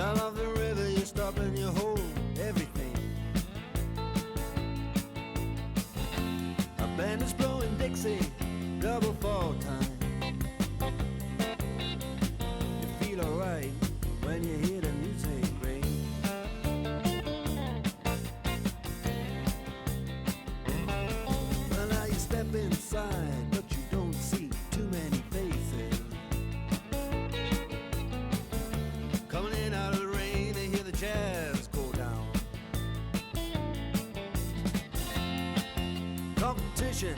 Sound of the river, you stop and you hold everything. A band is blowing Dixie, double fall time. You feel alright when you hear the music ring. Well, now you step inside, but you don't see too many faces. Coming in out of the rain, they hear the jazz go down. Competition